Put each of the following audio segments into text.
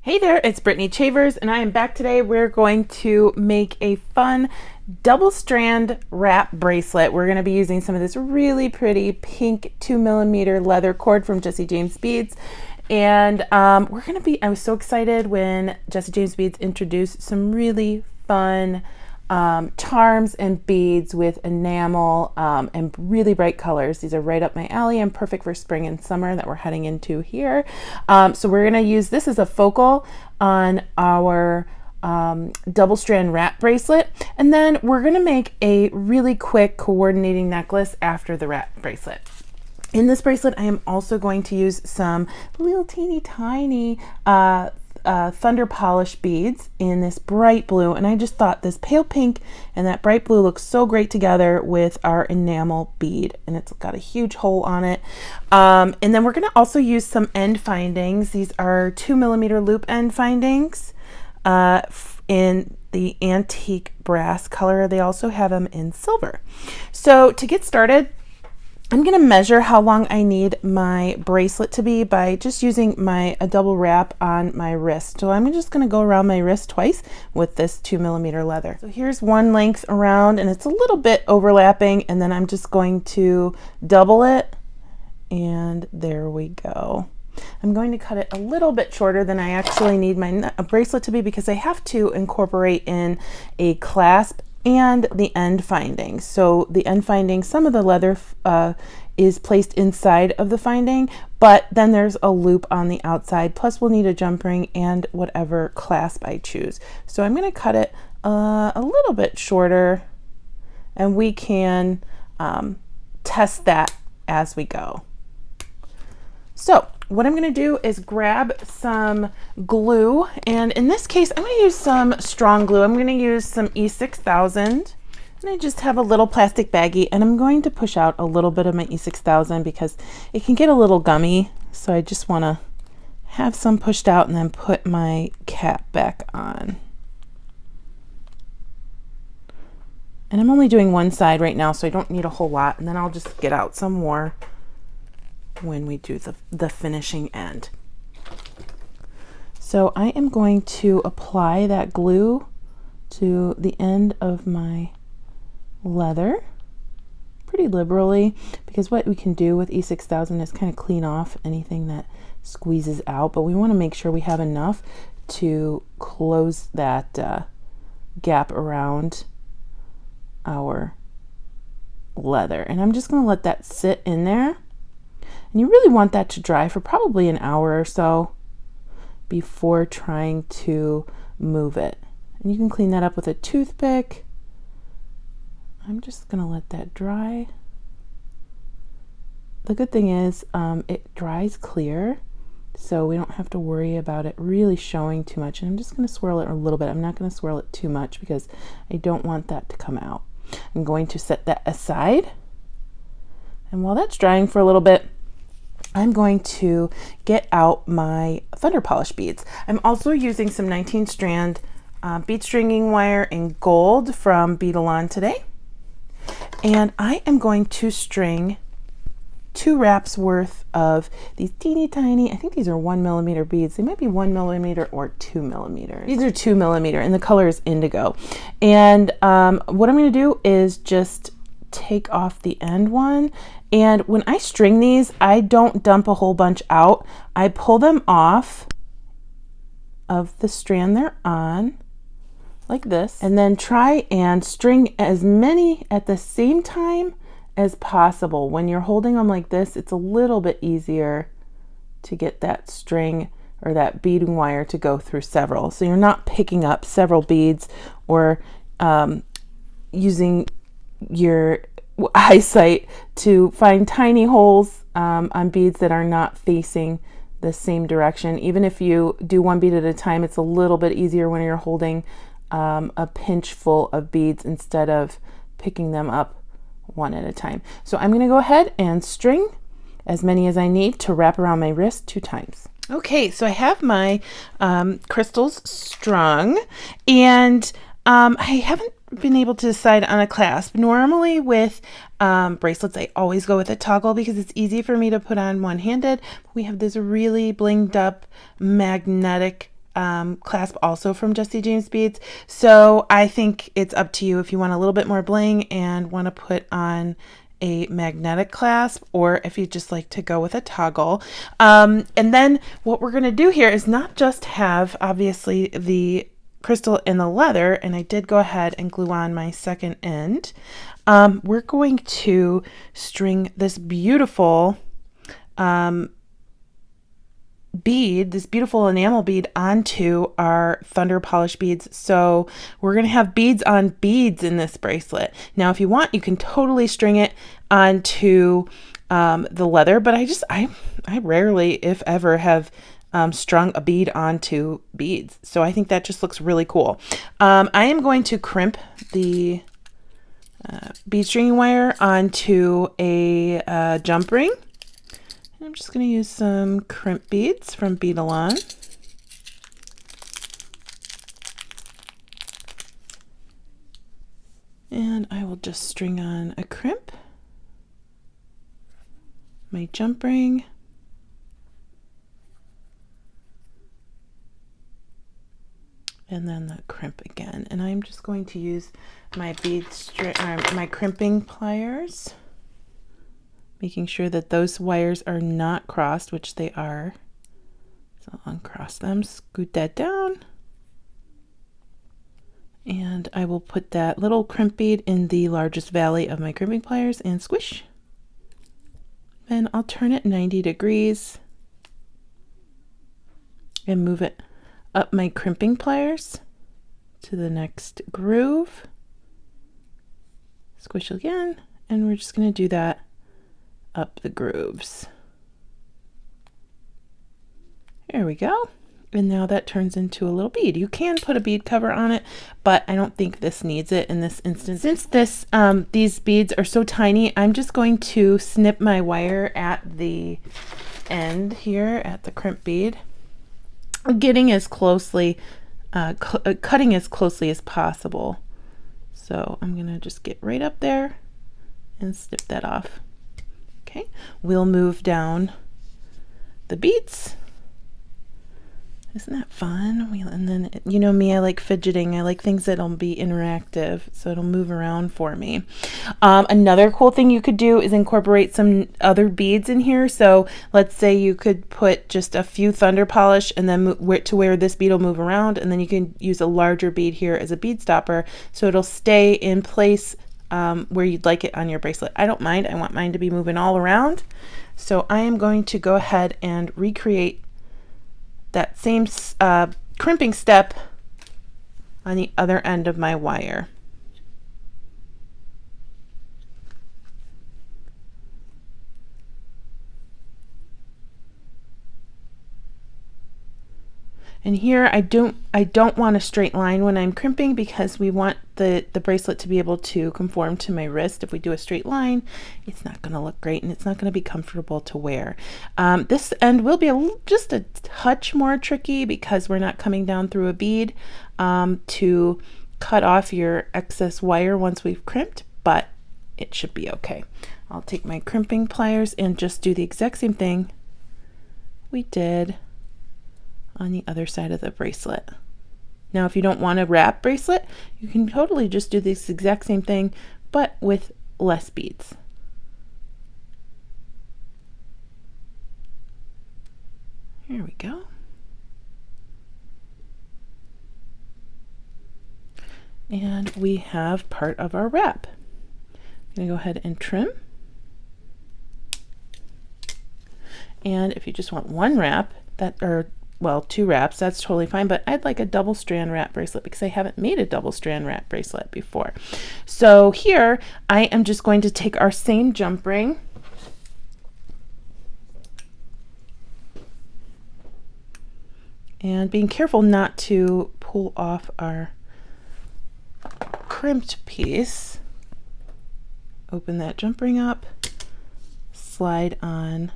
Hey there, it's Brittany Chavers, and I am back today. We're going to make a fun double strand wrap bracelet. We're going to be using some of this really pretty pink 2mm leather cord from Jesse James Beads. And I was so excited when Jesse James Beads introduced some really fun charms and beads with enamel and really bright colors. These are right up my alley and perfect for spring and summer that we're heading into here. So we're going to use this as a focal on our double strand wrap bracelet, and then we're going to make a really quick coordinating necklace after the wrap bracelet. In this bracelet, I am also going to use some little teeny tiny thunder polish beads in this bright blue, and I just thought this pale pink and that bright blue looks so great together with our enamel bead, and it's got a huge hole on it. And then we're going to also use some end findings. These are 2mm loop end findings in the antique brass color. They also have them in silver. So to get started, I'm going to measure how long I need my bracelet to be by just using a double wrap on my wrist. So I'm just going to go around my wrist twice with this 2mm leather. So here's one length around, and it's a little bit overlapping, and then I'm just going to double it, and there we go. I'm going to cut it a little bit shorter than I actually need my bracelet to be, because I have to incorporate in a clasp and the end finding. So the end finding, some of the leather is placed inside of the finding, but then there's a loop on the outside. Plus we'll need a jump ring and whatever clasp I choose. So I'm going to cut it a little bit shorter, and we can test that as we go. So what I'm going to do is grab some glue, and in this case I'm going to use some strong glue. I'm going to use some E6000, and I just have a little plastic baggie, and I'm going to push out a little bit of my E6000 because it can get a little gummy, so I just want to have some pushed out and then put my cap back on. And I'm only doing one side right now, so I don't need a whole lot, and then I'll just get out some more when we do the finishing end. So I am going to apply that glue to the end of my leather pretty liberally, because what we can do with E6000 is kind of clean off anything that squeezes out, but we want to make sure we have enough to close that gap around our leather. And I'm just going to let that sit in there. And you really want that to dry for probably an hour or so before trying to move it. And you can clean that up with a toothpick. I'm just going to let that dry. The good thing is it dries clear, so we don't have to worry about it really showing too much. And I'm just going to swirl it a little bit. I'm not going to swirl it too much because I don't want that to come out. I'm going to set that aside. And while that's drying for a little bit, I'm going to get out my thunder polish beads. I'm also using some 19 strand bead stringing wire in gold from Beadalon today. And I am going to string 2 wraps worth of these teeny tiny, I think these are 1mm beads. They might be 1mm or 2mm. These are 2mm, and the color is indigo. And what I'm going to do is just take off the end one, and when I string these, I don't dump a whole bunch out. I pull them off of the strand they're on like this, and then try and string as many at the same time as possible. When you're holding them like this, it's a little bit easier to get that string or that beading wire to go through several, so you're not picking up several beads or using your eyesight to find tiny holes on beads that are not facing the same direction. Even if you do one bead at a time, it's a little bit easier when you're holding a pinch full of beads instead of picking them up one at a time. So I'm going to go ahead and string as many as I need to wrap around my wrist 2 times. Okay, so I have my crystals strung, and I haven't been able to decide on a clasp. Normally with bracelets, I always go with a toggle because it's easy for me to put on one-handed. We have this really blinged up magnetic clasp also from Jesse James Beads. So I think it's up to you if you want a little bit more bling and want to put on a magnetic clasp, or if you just like to go with a toggle. And then what we're going to do here is not just have obviously the crystal in the leather, and I did go ahead and glue on my second end. We're going to string this beautiful bead, this beautiful enamel bead, onto our thunder polish beads. So we're going to have beads on beads in this bracelet. Now if you want, you can totally string it onto the leather, but I rarely, if ever, have strung a bead onto beads. So I think that just looks really cool. I am going to crimp the bead stringing wire onto a jump ring. I'm just going to use some crimp beads from Bead-A-Lon. And I will just string on a crimp, my jump ring, and then the crimp again. And I'm just going to use my my crimping pliers, making sure that those wires are not crossed, which they are. So I'll uncross them, scoot that down, and I will put that little crimp bead in the largest valley of my crimping pliers and squish. Then I'll turn it 90 degrees and move it up my crimping pliers to the next groove. Squish again, and we're just going to do that up the grooves. There we go. And now that turns into a little bead. You can put a bead cover on it, but I don't think this needs it in this instance. Since these beads are so tiny, I'm just going to snip my wire at the end here at the crimp bead, getting as closely, cutting as closely as possible. So I'm gonna just get right up there and snip that off. Okay, we'll move down the beads. Isn't that fun? And then, you know me, I like fidgeting. I like things that'll be interactive, so it'll move around for me. Another cool thing you could do is incorporate some other beads in here. So let's say you could put just a few thunder polish and then to where this bead will move around, and then you can use a larger bead here as a bead stopper, so it'll stay in place where you'd like it on your bracelet. I don't mind. I want mine to be moving all around. So I am going to go ahead and recreate that same crimping step on the other end of my wire. And here I don't want a straight line when I'm crimping, because we want the bracelet to be able to conform to my wrist. If we do a straight line, it's not going to look great and it's not going to be comfortable to wear. This end will be just a touch more tricky because we're not coming down through a bead to cut off your excess wire once we've crimped, but it should be okay. I'll take my crimping pliers and just do the exact same thing we did on the other side of the bracelet. Now, if you don't want a wrap bracelet, you can totally just do this exact same thing, but with less beads. Here we go. And we have part of our wrap. I'm going to go ahead and trim. And if you just want one wrap, well, two wraps, that's totally fine, but I'd like a double strand wrap bracelet because I haven't made a double strand wrap bracelet before. So here I am just going to take our same jump ring and being careful not to pull off our crimped piece, open that jump ring up, slide on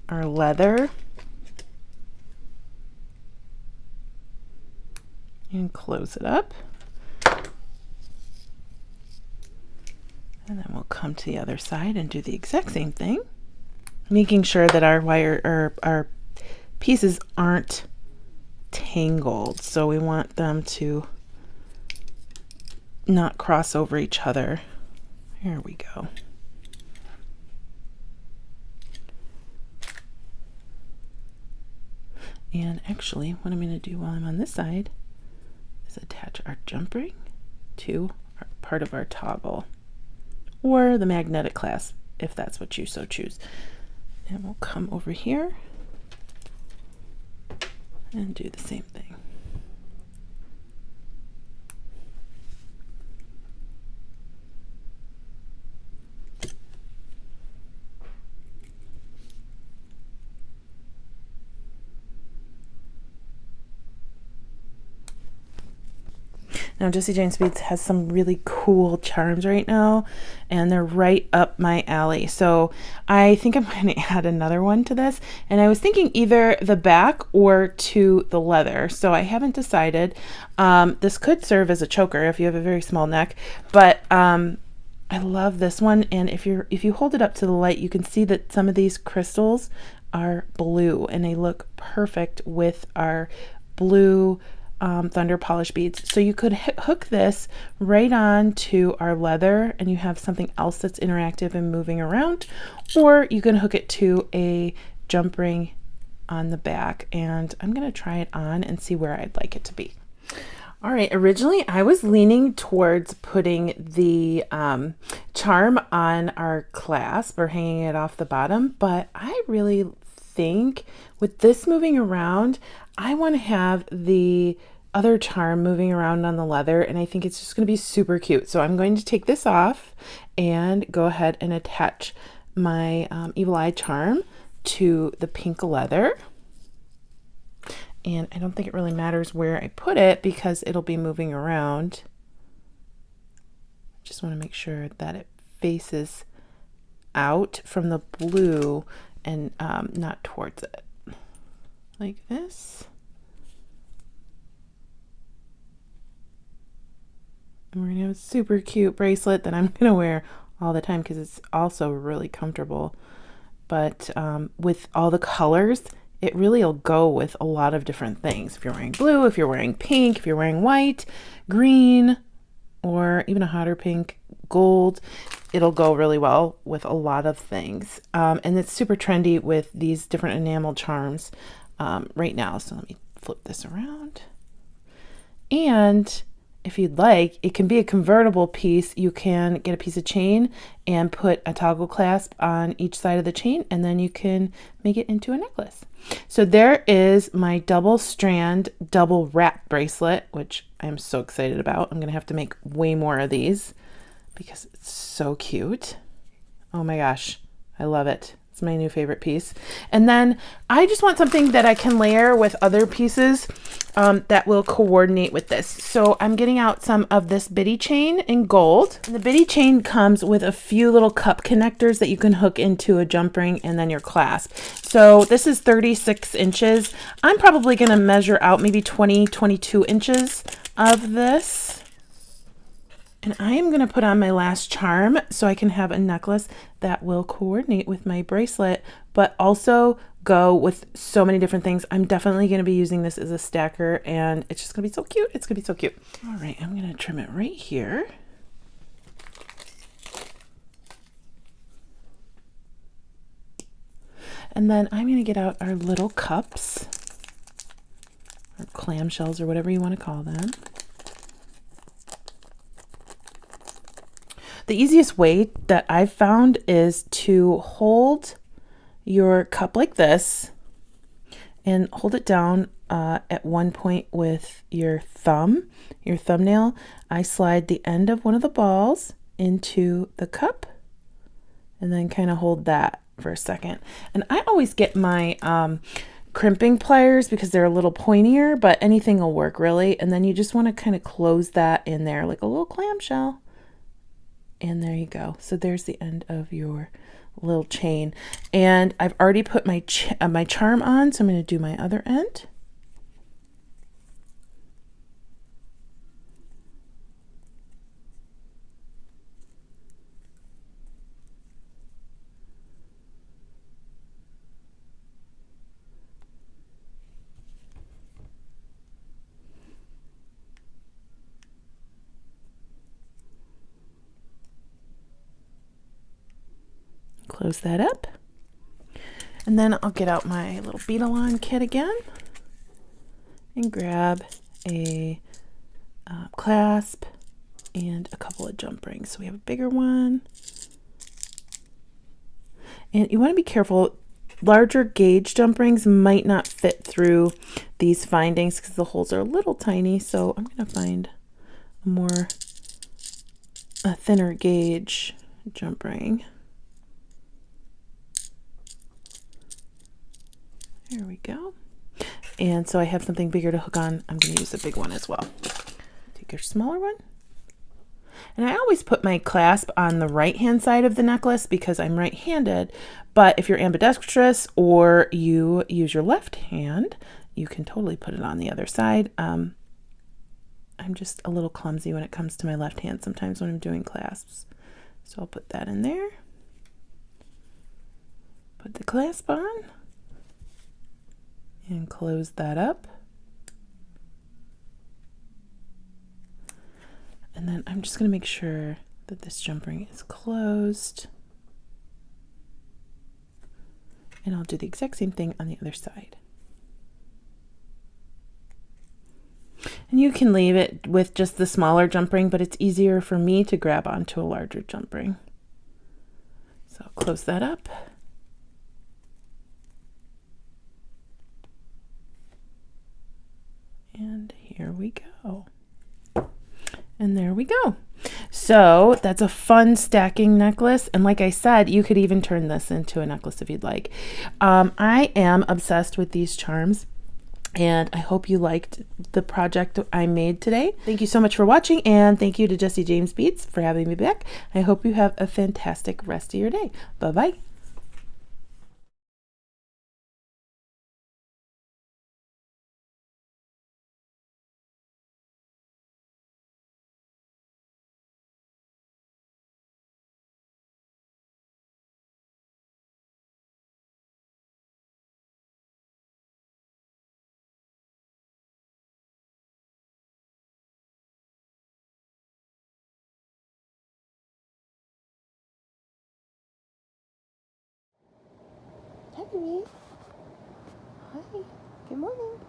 our leather, and close it up. And then we'll come to the other side and do the exact same thing, making sure that our wire or our pieces aren't tangled, so we want them to not cross over each other. Here we go. And actually, what I'm going to do while I'm on this side is attach our jump ring to part of our toggle, or the magnetic clasp, if that's what you so choose. And we'll come over here and do the same thing. Now, Jessie Jane Speeds has some really cool charms right now, and they're right up my alley. So I think I'm going to add another one to this. And I was thinking either the back or to the leather. So I haven't decided. This could serve as a choker if you have a very small neck, but I love this one. And if you hold it up to the light, you can see that some of these crystals are blue, and they look perfect with our blue thunder polish beads. So you could hook this right on to our leather, and you have something else that's interactive and moving around, or you can hook it to a jump ring on the back. And I'm going to try it on and see where I'd like it to be. All right, originally I was leaning towards putting the charm on our clasp or hanging it off the bottom, but I really think with this moving around, I want to have the other charm moving around on the leather, and I think it's just going to be super cute. So I'm going to take this off and go ahead and attach my Evil Eye charm to the pink leather. And I don't think it really matters where I put it because it'll be moving around. Just want to make sure that it faces out from the blue and not towards it. Like this. And we're going to have a super cute bracelet that I'm going to wear all the time because it's also really comfortable. But with all the colors, it really will go with a lot of different things. If you're wearing blue, if you're wearing pink, if you're wearing white, green, or even a hotter pink, gold, it'll go really well with a lot of things. And it's super trendy with these different enamel charms right now. So let me flip this around. And if you'd like, it can be a convertible piece. You can get a piece of chain and put a toggle clasp on each side of the chain, and then you can make it into a necklace. So there is my double strand, double wrap bracelet, which I'm so excited about. I'm going to have to make way more of these because it's so cute. Oh my gosh, I love it. It's my new favorite piece. And then I just want something that I can layer with other pieces that will coordinate with this. So I'm getting out some of this biddy chain in gold. And the biddy chain comes with a few little cup connectors that you can hook into a jump ring and then your clasp. So this is 36 inches. I'm probably going to measure out maybe 22 inches of this. And I am going to put on my last charm so I can have a necklace that will coordinate with my bracelet, but also go with so many different things. I'm definitely going to be using this as a stacker, and it's just going to be so cute. It's going to be so cute. All right, I'm going to trim it right here. And then I'm going to get out our little cups, or clamshells, or whatever you want to call them. The easiest way that I've found is to hold your cup like this and hold it down at one point with your thumbnail. I slide the end of one of the balls into the cup and then kind of hold that for a second. And I always get my crimping pliers because they're a little pointier, but anything will work really. And then you just want to kind of close that in there like a little clamshell. And there you go. So there's the end of your little chain. And I've already put my my charm on, so I'm going to do my other end. close that up. And then I'll get out my little bead-along kit again and grab a clasp and a couple of jump rings. So we have a bigger one. And you want to be careful. Larger gauge jump rings might not fit through these findings because the holes are a little tiny. So I'm going to find a thinner gauge jump ring. There we go. And so I have something bigger to hook on. I'm going to use the big one as well. Take your smaller one. And I always put my clasp on the right-hand side of the necklace because I'm right-handed. But if you're ambidextrous or you use your left hand, you can totally put it on the other side. I'm just a little clumsy when it comes to my left hand sometimes when I'm doing clasps. So I'll put that in there. Put the clasp on. And close that up. And then I'm just going to make sure that this jump ring is closed. And I'll do the exact same thing on the other side. And you can leave it with just the smaller jump ring, but it's easier for me to grab onto a larger jump ring. So I'll close that up. And here we go. And there we go. So that's a fun stacking necklace. And like I said, you could even turn this into a necklace if you'd like. I am obsessed with these charms. And I hope you liked the project I made today. Thank you so much for watching. And thank you to Jesse James Beats for having me back. I hope you have a fantastic rest of your day. Bye-bye. Hi, baby. Hi. Good morning.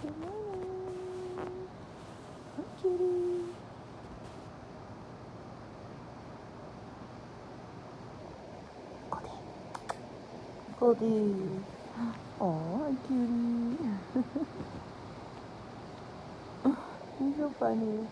Good morning. Hi, cutie. Goldie. Oh, hi, cutie. You're so funny.